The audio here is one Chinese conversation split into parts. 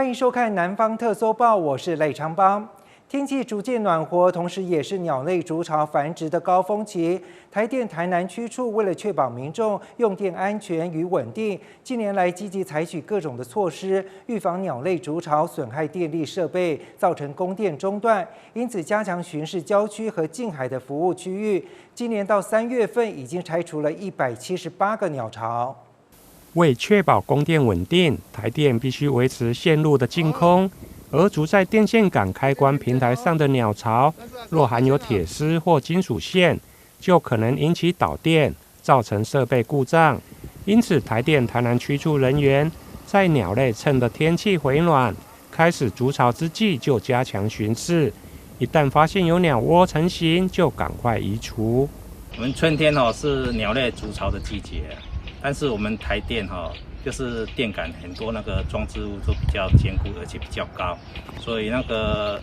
欢迎收看《南方特搜报》，我是赖长邦。天气逐渐暖和，同时也是鸟类筑巢繁殖的高峰期。台电台南区处为了确保民众用电安全与稳定，近年来积极采取各种的措施，预防鸟类筑巢损害电力设备，造成供电中断。因此，加强巡视郊区和近海的服务区域。今年到3月份，已经拆除了178个鸟巢。为确保供电稳定，台电必须维持线路的净空。而筑在电线杆开关平台上的鸟巢，若含有铁丝或金属线，就可能引起导电，造成设备故障。因此，台电台南区处人员在鸟类趁着天气回暖、开始筑巢之际，就加强巡视。一旦发现有鸟窝成型，就赶快移除。我们春天是鸟类筑巢的季节，但是我们台电就是电杆很多那个装置物都比较坚固，而且比较高，所以那个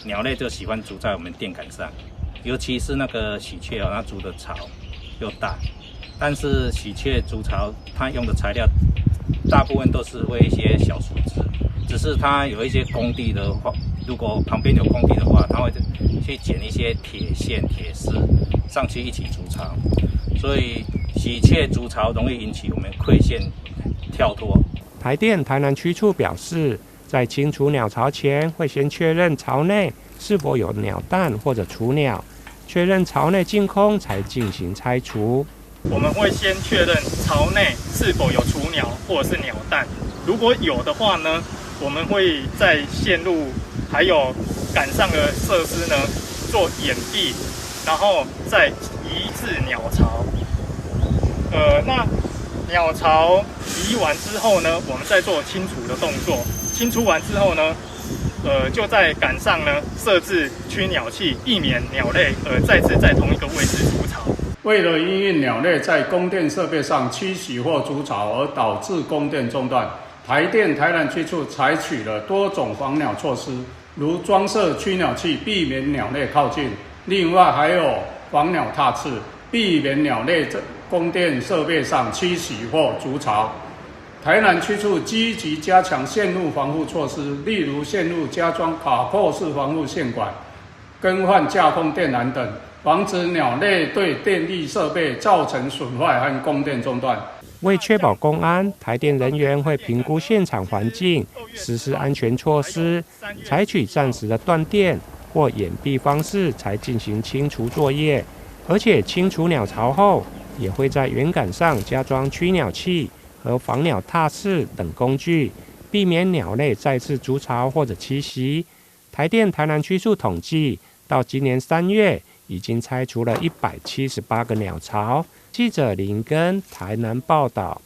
鸟类就喜欢筑在我们电杆上，尤其是那个喜鹊它筑的巢又大，但是喜鹊筑巢它用的材料大部分都是为一些小树枝，只是它有一些工地的话，如果旁边有工地的话，它会去捡一些铁线、铁丝上去一起筑巢，所以喜鹊筑巢容易引起我们馈线跳脱。台电台南区处表示，在清除鸟巢前，会先确认巢内是否有鸟蛋或者雏鸟，确认巢内净空才进行拆除。我们会先确认巢内是否有雏鸟或者是鸟蛋，如果有的话呢，我们会在线路还有杆上的设施呢做掩蔽，然后再移至鸟巢。那鸟巢移完之后呢，我们再做清除的动作。清除完之后呢，就在杆上呢设置驱鸟器，避免鸟类再次在同一个位置筑巢。为了因应鸟类在供电设备上栖息或筑巢而导致供电中断，台电台南区处采取了多种防鸟措施，如装设驱鸟器，避免鸟类靠近；另外还有防鸟踏刺，避免鸟类在供电设备上栖息或筑巢。台南区处积极加强线路防护措施，例如线路加装卡扣式防护线管、更换架空电缆等，防止鸟类对电力设备造成损坏和供电中断。为确保公安，台电人员会评估现场环境，实施安全措施，采取暂时的断电或掩蔽方式才进行清除作业。而且清除鸟巢后，也会在圆杆上加装驱鸟器和防鸟踏刺等工具，避免鸟类再次筑巢或者栖息。台电台南区处统计，到今年3月，已经拆除了178个鸟巢。记者林根台南报道。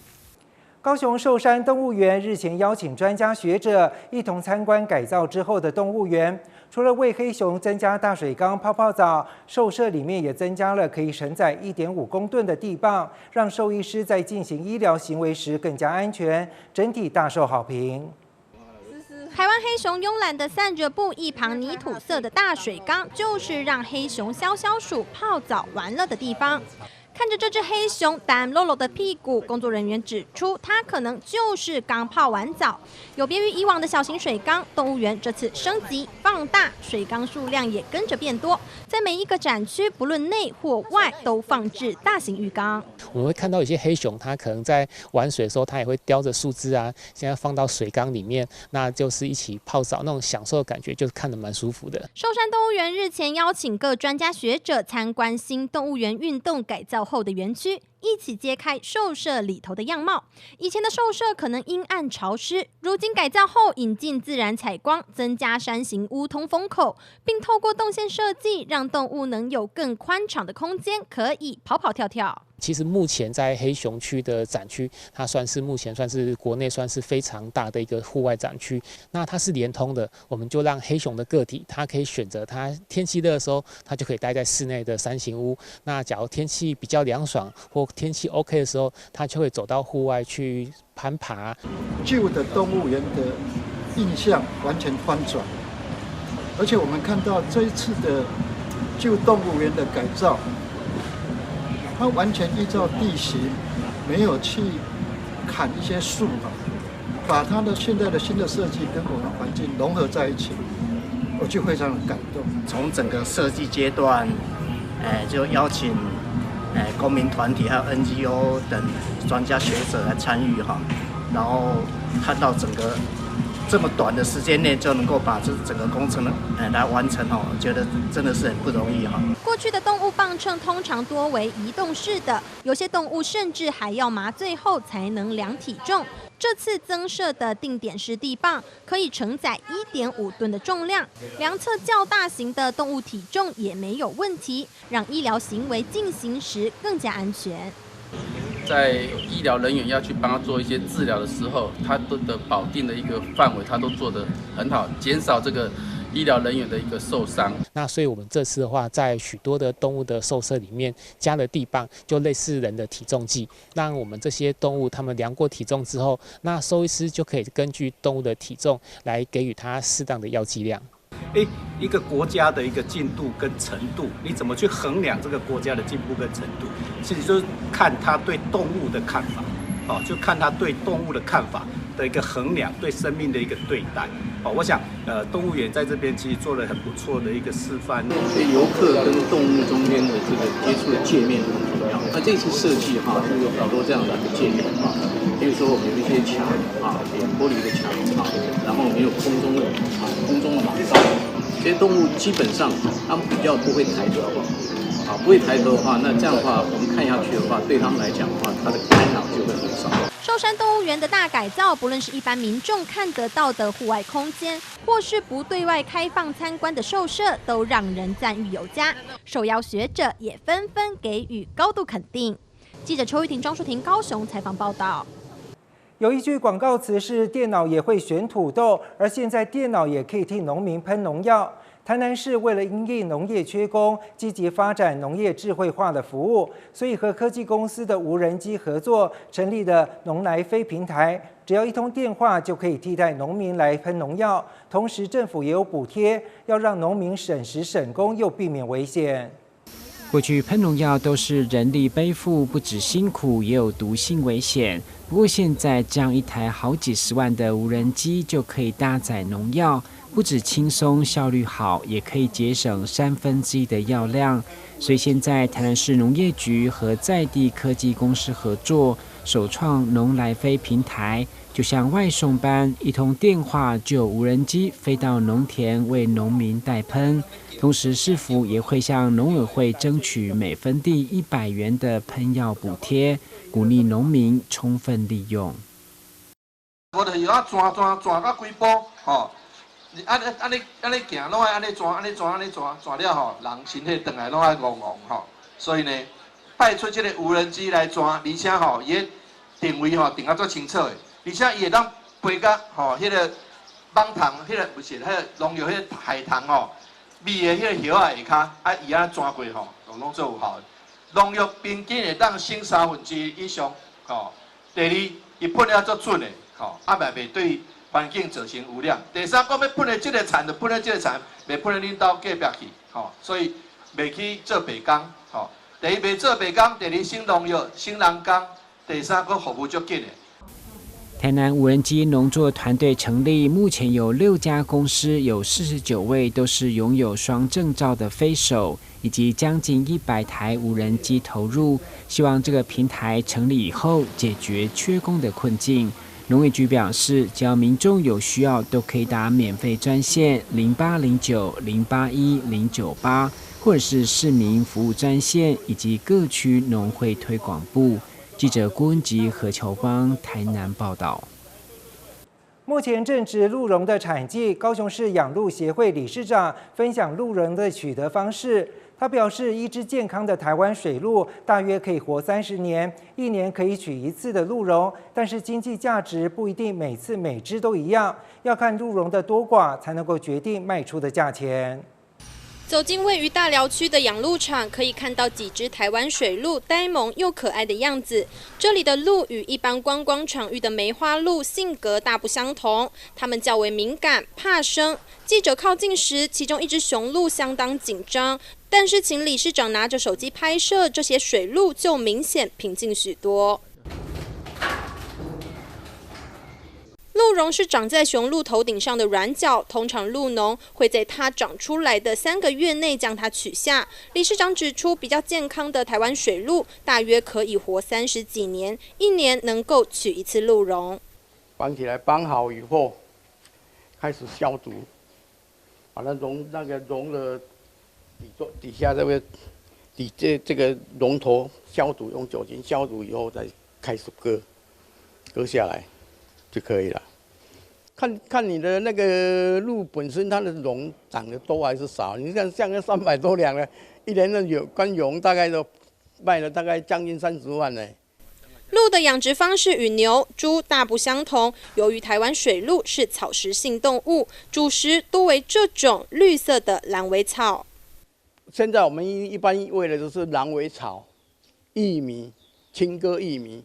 高雄寿山动物园日前邀请专家学者一同参观改造之后的动物园。除了为黑熊增加大水缸泡泡澡，兽舍里面也增加了可以承载1.5公吨的地磅，让兽医师在进行医疗行为时更加安全，整体大受好评。台湾黑熊慵懒地散着步，一旁泥土色的大水缸就是让黑熊消消暑、泡澡玩乐的地方。看着这只黑熊单落落的屁股，工作人员指出，它可能就是刚泡完澡。有别于以往的小型水缸，动物园这次升级放大，水缸数量也跟着变多。在每一个展区，不论内或外，都放置大型浴缸。我们会看到有些黑熊，它可能在玩水的时候，它也会叼着树枝啊，现在放到水缸里面，那就是一起泡澡，那种享受的感觉，就是看得蛮舒服的。寿山动物园日前邀请各专家学者参观新动物园运动改造后的园区，一起揭开兽舍里头的样貌。以前的兽舍可能阴暗潮湿，如今改造后引进自然采光，增加山形屋通风口，并透过动线设计，让动物能有更宽敞的空间，可以跑跑跳跳。其实目前在黑熊区的展区，它目前算是国内算是非常大的一个户外展区。那它是连通的，我们就让黑熊的个体，它可以选择它天气热的时候，它就可以待在室内的山形屋。那假如天气比较凉爽或天气 OK 的时候，它就会走到户外去攀爬。旧的动物园的印象完全翻转，而且我们看到这一次的旧动物园的改造，它完全依照地形，没有去砍一些树，把它的现在的新的设计跟我们环境融合在一起，我就非常的感动。从整个设计阶段，就邀请公民团体还有 NGO 等专家学者来参与哈，然后看到整个这么短的时间内就能够把这整个工程来完成哈，我觉得真的是很不容易哈。过去的动物磅秤通常多为移动式的，有些动物甚至还要麻醉后才能量体重。这次增设的定点式地磅可以承载1.5吨的重量，量测较大型的动物体重也没有问题，让医疗行为进行时更加安全。在医疗人员要去帮他做一些治疗的时候，他的保定的一个范围，他都做得很好，减少这个医疗人员的一个受伤。那所以我们这次的话，在许多的动物的兽舍里面加了地磅，就类似人的体重计，让我们这些动物他们量过体重之后，那兽医师就可以根据动物的体重来给予它适当的药剂量。一个国家的一个进度跟程度，你怎么去衡量这个国家的进步跟程度？其实就是看他对动物的看法，就看他对动物的看法的一个衡量，对生命的一个对待。我想，动物园在这边其实做了很不错的一个示范。游客跟动物中间的这个接触的界面很重要。那这次设计哈，就有很多这样的一个界面哈，比如说我们有一些墙啊，玻璃的墙啊，然后我们有空中的马道。这些动物基本上它们比较不会抬头，不会抬头的话，那这样的话，我们看下去的话，对他们来讲的话，它的干扰就会很少。寿山动物园的大改造，不论是一般民众看得到的户外空间，或是不对外开放参观的兽舍，都让人赞誉有加。受邀学者也纷纷给予高度肯定。记者邱玉婷、庄淑婷高雄采访报道。有一句广告词是“电脑也会选土豆”，而现在电脑也可以替农民喷农药。台南市为了因应农业缺工，积极发展农业智慧化的服务，所以和科技公司的无人机合作，成立了农来飞平台。只要一通电话就可以替代农民来喷农药，同时政府也有补贴，要让农民省时省工又避免危险。过去喷农药都是人力背负，不止辛苦，也有毒性危险。不过现在这样一台好几十万的无人机就可以搭载农药，不止轻松效率好，也可以节省1/3的药量。所以现在台南市农业局和在地科技公司合作，首创农来飞平台，就像外送般，一通电话就有无人机飞到农田为农民代喷。同时，市府也会向农委会争取每分地100元的喷药补贴，鼓励农民充分利用。我就是要转到几步，吼，安尼行，拢爱安尼转了吼，人身体转来拢爱戆吼。所以呢，派出这个无人机来转，而且吼，伊个定位吼定啊足清楚的，而且伊会当飞到吼迄个网塘，迄个不是迄个农药迄个海塘吼。味的迄个叶仔下骹，伊安转过吼，拢做有效的。农药平均会当省3%以上，吼。第二，伊喷了足准的，吼，袂对环境造成污染。第三，讲要喷的即个田就喷的即个田，袂喷的恁兜隔壁去，吼。所以袂去做白工，吼。第一袂做白工，第二省农药、省人工，第三个服务足紧的。台南无人机农作团队成立，目前有6家公司，有49位都是拥有双证照的飞手，以及将近100台无人机投入。希望这个平台成立以后，解决缺工的困境。农业局表示，只要民众有需要，都可以打免费专线0809-081-098，或者是市民服务专线，以及各区农会推广部。记者郭文吉、何乔邦台南报道。目前正值鹿茸的产季，高雄市养鹿协会理事长分享鹿茸的取得方式。他表示，一只健康的台湾水鹿大约可以活30年，1年可以取1次的鹿茸，但是经济价值不一定每次每只都一样，要看鹿茸的多寡才能够决定卖出的价钱。走进位于大寮区的养鹿场，可以看到几只台湾水鹿呆萌又可爱的样子。这里的鹿与一般观光场域的梅花鹿性格大不相同，它们较为敏感、怕生。记者靠近时，其中一只雄鹿相当紧张，但是请理事长拿着手机拍摄，这些水鹿就明显平静许多。鹿茸是长在雄鹿头顶上的软角，通常鹿农会在它长出来的3个月内将它取下。理事长指出，比较健康的台湾水鹿大约可以活30几年，1年能够取1次鹿茸。绑起来，绑好以后，开始消毒，把那个茸的底下这个龙头消毒，用酒精消毒以后再开始割下来就可以了。看你的那个鹿本身它的茸长得多还是少，你像那300多两的，一年的光茸大概都卖了大概将近30万呢。鹿的养殖方式与牛、猪大不相同，由于台湾水鹿是草食性动物，主食多为这种绿色的狼尾草。现在我们一般喂的都是狼尾草、玉米、青稞玉米，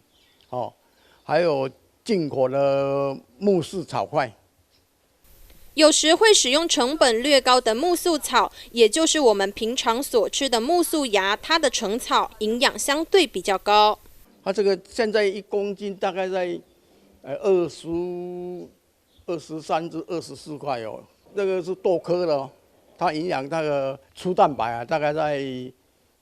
还有进口的木氏草块。有时会使用成本略高的木素草，也就是我们平常所吃的木素芽，它的成草营养相对比较高。它这个现在1公斤大概在23至24块哦，这个是豆科的哦，它营养那个粗蛋白啊，大概在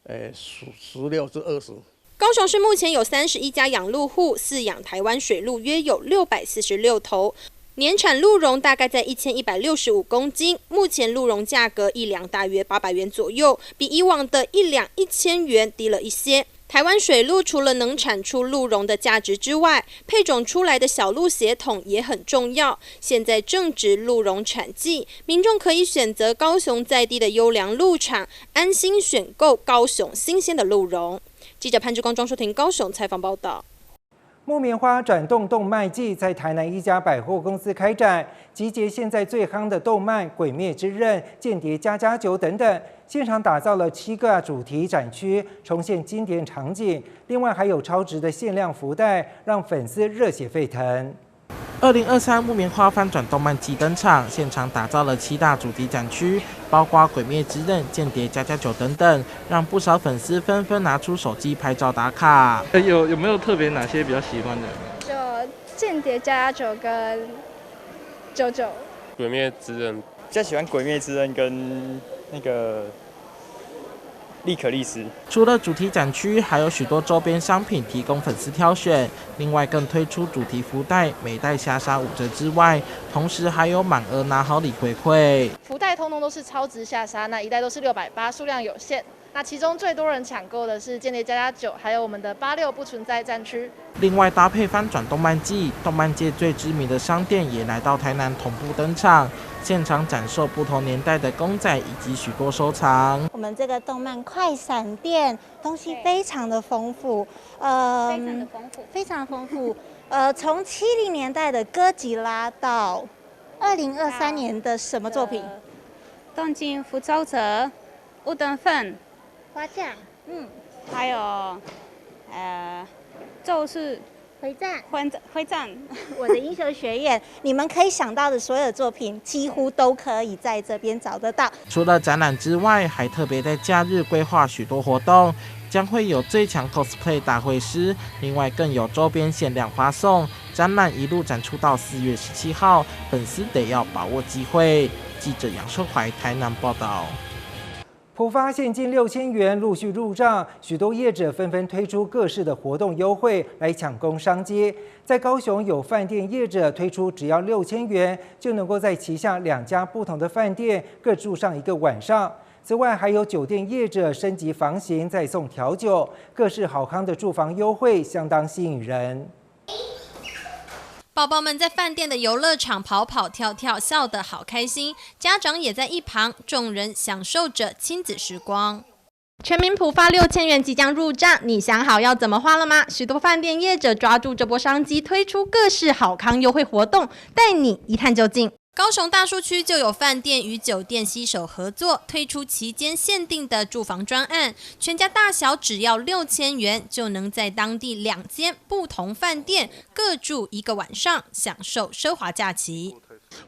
16至20。高雄市目前有31家养鹿户，饲养台湾水鹿约有646头，年产鹿茸大概在1165公斤。目前鹿茸价格1两大约800元左右，比以往的1两1000元低了一些。台湾水鹿除了能产出鹿茸的价值之外，配种出来的小鹿血统也很重要。现在正值鹿茸产季，民众可以选择高雄在地的优良鹿场，安心选购高雄新鲜的鹿茸。记者潘志光、庄淑婷高雄采访报道。木棉花转动动漫季在台南一家百货公司开展，集结现在最夯的动漫《鬼灭之刃》、《间谍家家酒》等等，现场打造了7个主题展区，重现经典场景。另外还有超值的限量福袋，让粉丝热血沸腾。2023木棉花翻转动漫季登场，现场打造了7大主题展区，包括《鬼灭之刃》、《间谍家家酒》等等，让不少粉丝纷纷拿出手机拍照打卡。有没有特别哪些比较喜欢的？就《间谍家家酒》跟《JoJo》。鬼灭之刃，比较喜欢《鬼灭之刃》跟那个利可利斯。除了主题展区，还有许多周边商品提供粉丝挑选。另外更推出主题福袋，每袋下杀5折之外，同时还有满额拿好礼回馈。福袋通通都是超值下杀，那一袋都是680，数量有限。那其中最多人抢购的是《间谍家家酒》，还有我们的86不存在战区。另外搭配翻转动漫季，动漫界最知名的商店也来到台南同步登场，现场展售不同年代的公仔以及许多收藏。我们这个动漫快闪店东西非常的丰富，非常丰富。从70年代的哥吉拉到2023年的什么作品？东京复仇者、乌登芬、花匠，还有咒术回战，回战，我的英雄学院，你们可以想到的所有的作品，几乎都可以在这边找得到。除了展览之外，还特别在假日规划许多活动，将会有最强 cosplay 大会师，另外更有周边限量发送。展览一路展出到4月17号，粉丝得要把握机会。记者杨寿怀台南报道。普发现金6000元陆续入账，许多业者纷纷推出各式的活动优惠来抢攻商机。在高雄有饭店业者推出只要6000元就能够在旗下2家不同的饭店各住上1个晚上。此外，还有酒店业者升级房型再送调酒，各式好康的住房优惠相当吸引人。宝宝们在饭店的游乐场跑跑跳跳，笑得好开心，家长也在一旁，众人享受着亲子时光。全民普发6000元即将入账，你想好要怎么花了吗？许多饭店业者抓住这波商机，推出各式好康优惠活动，带你一探究竟。高雄大树区就有饭店与酒店携手合作，推出期间限定的住房专案，全家大小只要6000元，就能在当地2间不同饭店各住1个晚上，享受奢华假期。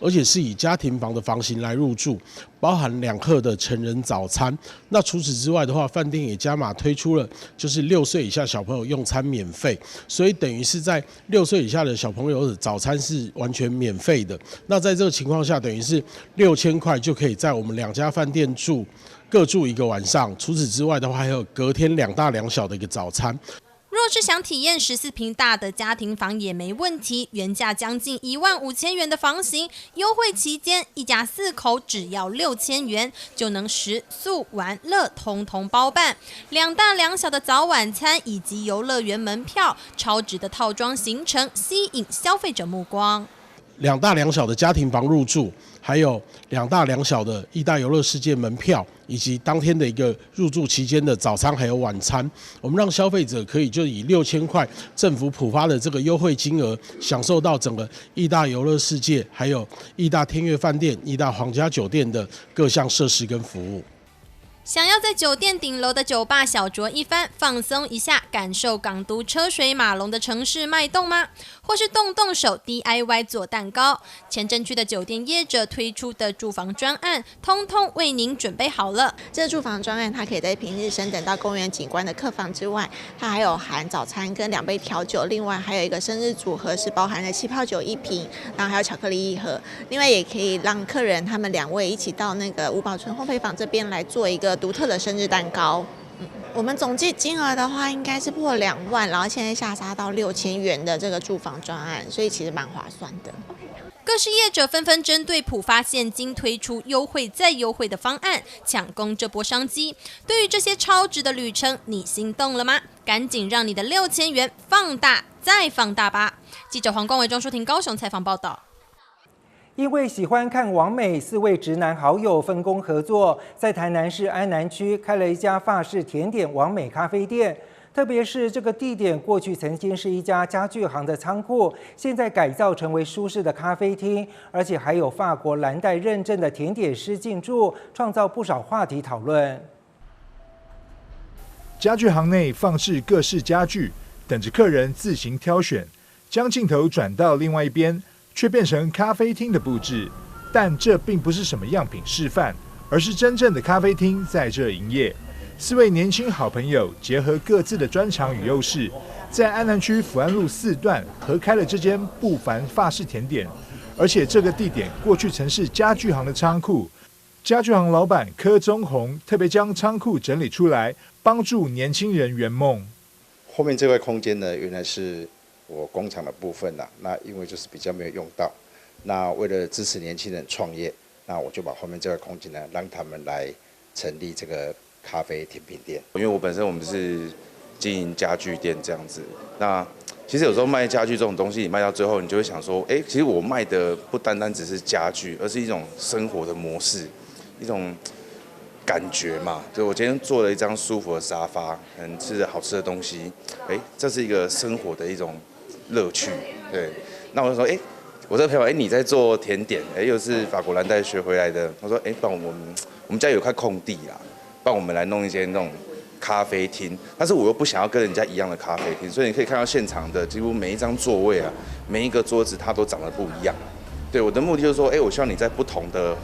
而且是以家庭房的房型来入住，包含2客的成人早餐。那除此之外的话，饭店也加码推出了就是6岁以下小朋友用餐免费，所以等于是在6岁以下的小朋友的早餐是完全免费的。那在这个情况下，等于是6000块就可以在我们2家饭店各住1个晚上。除此之外的话，还有隔天2大2小的一个早餐。若是想体验14平大的家庭房也没问题，原价将近15000元的房型，优惠期间一家4口只要6000元就能食宿玩乐通通包办，2大2小的早晚餐以及游乐园门票，超值的套装行程吸引消费者目光。2大2小的家庭房入住，还有2大2小的义大游乐世界门票，以及当天的一个入住期间的早餐还有晚餐，我们让消费者可以就以6000块政府普发的这个优惠金额，享受到整个义大游乐世界，还有义大天悦饭店、义大皇家酒店的各项设施跟服务。想要在酒店顶楼的酒吧小酌一番，放松一下，感受港都车水马龙的城市脉动吗？或是动手 DIY 做蛋糕？前镇区的酒店业者推出的住房专案，通通为您准备好了。这住房专案，它可以在平日升等到公园景观的客房之外，它还有含早餐跟2杯调酒，另外还有一个生日组合是包含了气泡酒1瓶，然后还有巧克力1盒。另外也可以让客人他们2位一起到那个五宝村烘焙坊这边来做一个独特的生日蛋糕。我们总计金额的话应该是破2万，然后现在下杀到6000元的这个住房专案，所以其实蛮划算的。各式业者纷纷针对普发现金推出优惠再优惠的方案，抢攻这波商机。对于这些超值的旅程，你心动了吗？赶紧让你的6000元放大再放大吧！记者黄光伟、庄淑婷高雄采访报道。因为喜欢看网美，4位直男好友分工合作，在台南市安南区开了一家法式甜点网美咖啡店。特别是这个地点过去曾经是一家家具行的仓库，现在改造成为舒适的咖啡厅，而且还有法国蓝带认证的甜点师进驻，创造不少话题讨论。家具行内放置各式家具，等着客人自行挑选。将镜头转到另外一边，却变成咖啡厅的布置，但这并不是什么样品示范，而是真正的咖啡厅在这营业。4位年轻好朋友结合各自的专长与优势，在安南区福安路4段合开了这间不凡法式甜点，而且这个地点过去曾是家具行的仓库。家具行老板柯宗宏特别将仓库整理出来，帮助年轻人圆梦。后面这块空间呢，原来是我工厂的部分啦，那因为就是比较没有用到，那为了支持年轻人创业，那我就把后面这块空间呢，让他们来成立这个咖啡甜品店。因为我们是经营家具店这样子，那其实有时候卖家具这种东西，你卖到最后，你就会想说，其实我卖的不单单只是家具，而是一种生活的模式，一种感觉嘛。就我今天做了一张舒服的沙发，吃着好吃的东西，这是一个生活的一种乐趣。对，那我就说，我这个朋友，你在做甜点，又是法国蓝带学回来的。他说，帮我们家有块空地啦，帮我们来弄一间那种咖啡厅，但是我又不想要跟人家一样的咖啡厅，所以你可以看到现场的几乎每一张座位啊，每一个桌子它都长得不一样。对，我的目的就是说，我希望你在不同的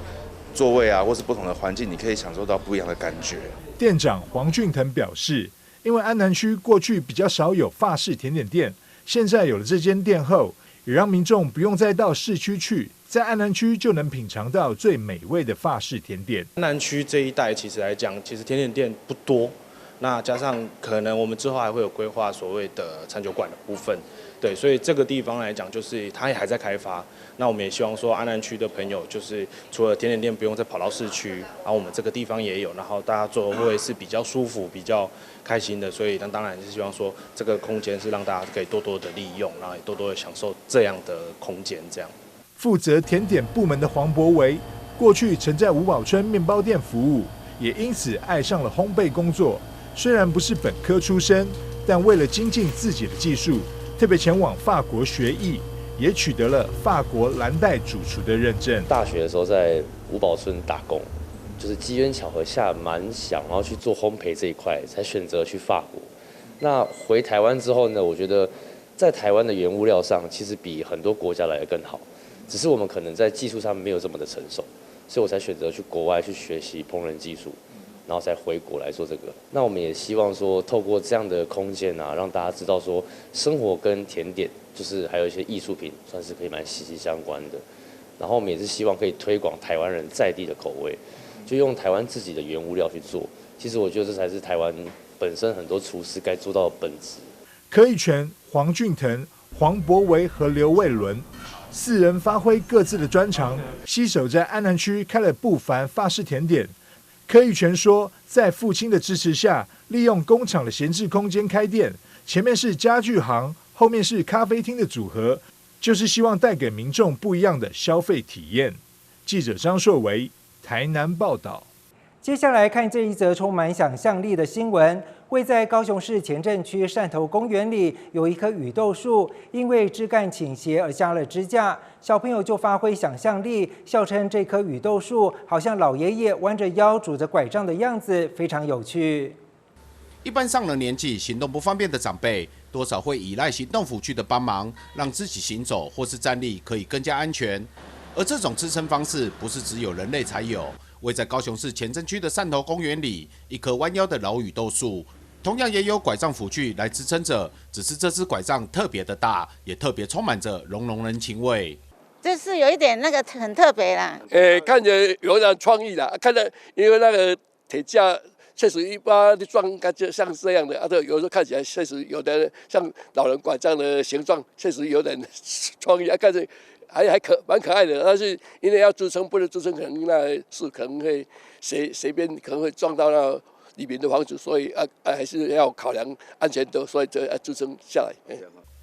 座位啊，或是不同的环境，你可以享受到不一样的感觉。店长黄俊腾表示，因为安南区过去比较少有法式甜点店，现在有了这间店后，也让民众不用再到市区去，在安南区就能品尝到最美味的法式甜点。安南区这一带其实来讲，其实甜点店不多，那加上可能我们之后还会有规划所谓的餐酒馆的部分，对，所以这个地方来讲，就是它也还在开发。那我们也希望说，安南区的朋友就是除了甜点店不用再跑到市区，然后我们这个地方也有，然后大家坐会是比较舒服、比较开心的，所以当然是希望说这个空间是让大家可以多多的利用，然后也多多的享受这样的空间。这样，负责甜点部门的黄博维，过去曾在五宝村面包店服务，也因此爱上了烘焙工作。虽然不是本科出身，但为了精进自己的技术，特别前往法国学艺，也取得了法国蓝带主厨的认证。大学的时候在五宝村打工，就是机缘巧合下蛮想，然后去做烘焙这一块，才选择去法国。那回台湾之后呢，我觉得在台湾的原物料上，其实比很多国家来得更好。只是我们可能在技术上没有这么的成熟，所以我才选择去国外去学习烹饪技术，然后才回国来做这个。那我们也希望说，透过这样的空间啊，让大家知道说，生活跟甜点就是还有一些艺术品，算是可以蛮息息相关的。然后我们也是希望可以推广台湾人在地的口味，就用台湾自己的原物料去做。其实我觉得这才是台湾本身很多厨师该做到的本质。柯以权、黄俊腾、黄博维和刘卫伦4人发挥各自的专长，携手在安南区开了不凡法式甜点。柯以权说，在父亲的支持下，利用工厂的闲置空间开店，前面是家具行，后面是咖啡厅的组合，就是希望带给民众不一样的消费体验。记者张硕维，台南报道。接下来看这一则充满想象力的新闻。位在高雄市前镇区汕头公园里有一棵雨豆树，因为枝干倾斜而加了支架，小朋友就发挥想象力，笑称这棵雨豆树好像老爷爷弯着腰拄着拐杖的样子，非常有趣。一般上了年纪、行动不方便的长辈，多少会依赖行动辅具的帮忙，让自己行走或是站立可以更加安全。而这种支撑方式不是只有人类才有。位在高雄市前镇区的汕头公园里，一棵弯腰的老雨豆树，同样也有拐杖辅具来支撑着，只是这支拐杖特别的大，也特别充满着浓浓人情味。这是有一点那个很特别啦。看着有点创意啦，看着因为那个铁架确实一般的状感觉像这样的，有时候看起来确实有点像老人拐杖的形状，确实有点创意啊，看着。还蛮可爱的，但是因为要支撑，不能支撑，可能那是可能会随便可能会撞到那里面的房子，所以还是要考量安全的，所以这要支撑下来。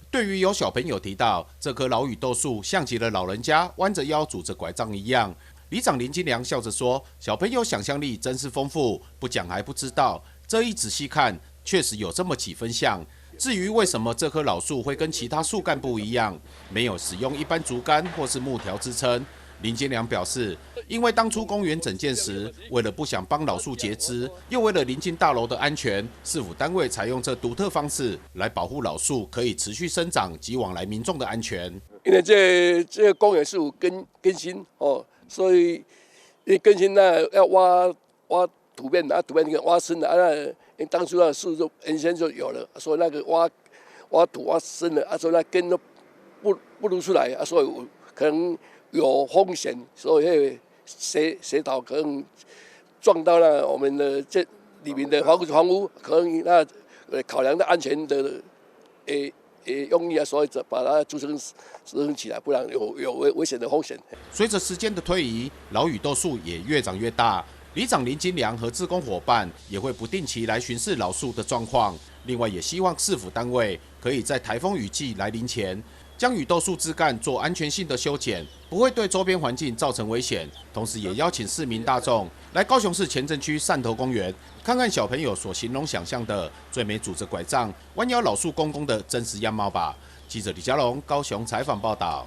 对于有小朋友提到这棵老雨豆树像极了老人家弯着腰拄着拐杖一样，里长林金良笑着说：“小朋友想象力真是丰富，不讲还不知道，这一仔细看，确实有这么几分像。”至于为什么这棵老树会跟其他树干不一样，没有使用一般竹竿或是木条支撑，林金良表示，因为当初公园整建时，为了不想帮老树截枝，又为了邻近大楼的安全，市府单位采用这独特方式来保护老树可以持续生长及往来民众的安全。因为这个公园是有更新哦，所以更新那要挖土面，土面那个挖深的当初那树就原先就有了，所以那个挖土挖深了，所以那根都不露出来，所以可能有风险，所以斜倒可能撞到了我们的这里面的房屋，可能那考量的安全的用意啊，所以把它支撑起来，不然有危险的风险。随着时间的推移，老雨豆树也越长越大。里长林金良和志工伙伴也会不定期来巡视老树的状况，另外也希望市府单位可以在台风雨季来临前，将雨豆树枝干做安全性的修剪，不会对周边环境造成危险。同时也邀请市民大众来高雄市前镇区汕头公园，看看小朋友所形容想象的最美拄着拐杖弯腰老树公公的真实样貌吧。记者李嘉龙高雄采访报道。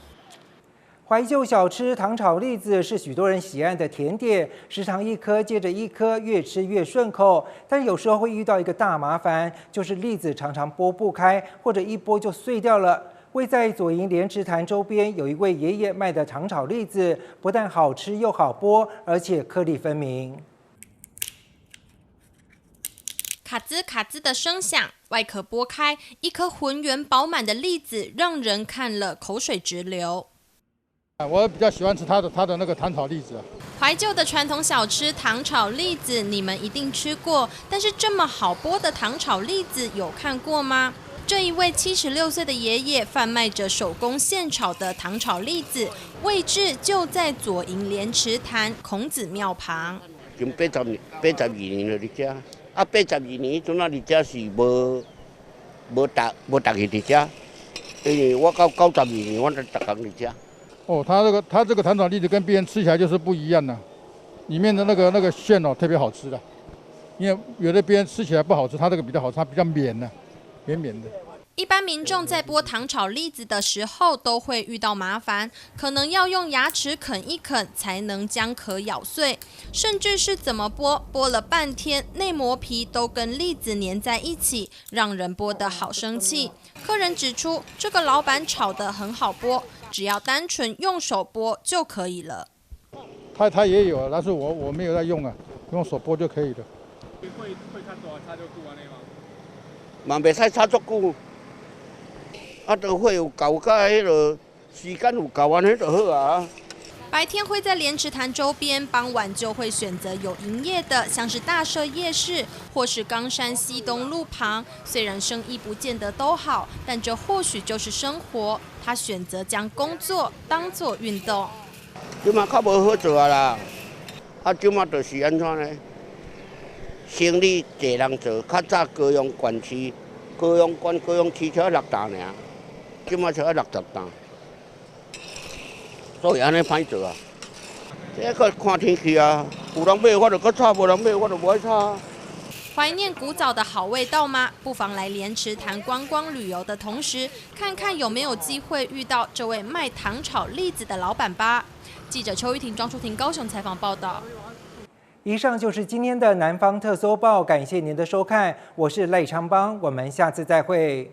怀旧小吃糖炒栗子是许多人喜爱的甜点，时常一颗接着一颗，越吃越顺口。但有时候会遇到一个大麻烦，就是栗子常常剥不开，或者一剥就碎掉了。位在左营莲池潭周边有一位爷爷卖的糖炒栗子，不但好吃又好剥，而且颗粒分明。卡滋卡滋的声响，外壳剥开，一颗浑圆饱满的栗子，让人看了口水直流。我比较喜欢吃它的那个糖炒栗子。怀旧的传统小吃糖炒栗子，你们一定吃过，但是这么好剥的糖炒栗子有看过吗？这一位76岁的爷爷贩卖着手工现炒的糖炒栗子，位置就在左营莲池潭孔子庙旁。已经82年了，你家82年，从那你家是无大个伫家，因为我到92年，我才逐工伫家。哦，它这个糖炒栗子跟别人吃起来就是不一样的，里面的那个馅哦特别好吃的，因为有的别人吃起来不好吃，它这个比较好吃，它比较绵的，绵的。一般民众在剥糖炒栗子的时候都会遇到麻烦，可能要用牙齿啃一啃才能将壳咬碎，甚至是怎么剥了半天，内膜皮都跟栗子粘在一起，让人剥得好生气。客人指出，这个老板炒得很好剥，只要单纯用手剥就可以了。它也有，但是我没有在用啊，用手剥就可以了。会差多少差就久安尼吗？嘛袂使差足久，啊，都会有够甲迄个时间有够安尼就好啊。白天会在莲池潭周边，傍晚就会选择有营业的，像是大社夜市或是冈山西东路旁。虽然生意不见得都好，但这或许就是生活。他选择将工作当作运动。即马较无好做啊啦，即马就是安怎呢？生意侪人做，较早高雄县市、高雄市才6担尔，即马才60担。所以安尼歹做啊！这个看天气啊，有人买我就搁炒，无人买我就无爱炒。怀念古早的好味道吗？不妨来莲池潭观光旅游的同时，看看有没有机会遇到这位卖糖炒栗子的老板吧。记者邱玉婷、庄淑婷高雄采访报道。以上就是今天的南方特搜报，感谢您的收看，我是赖昌邦，我们下次再会。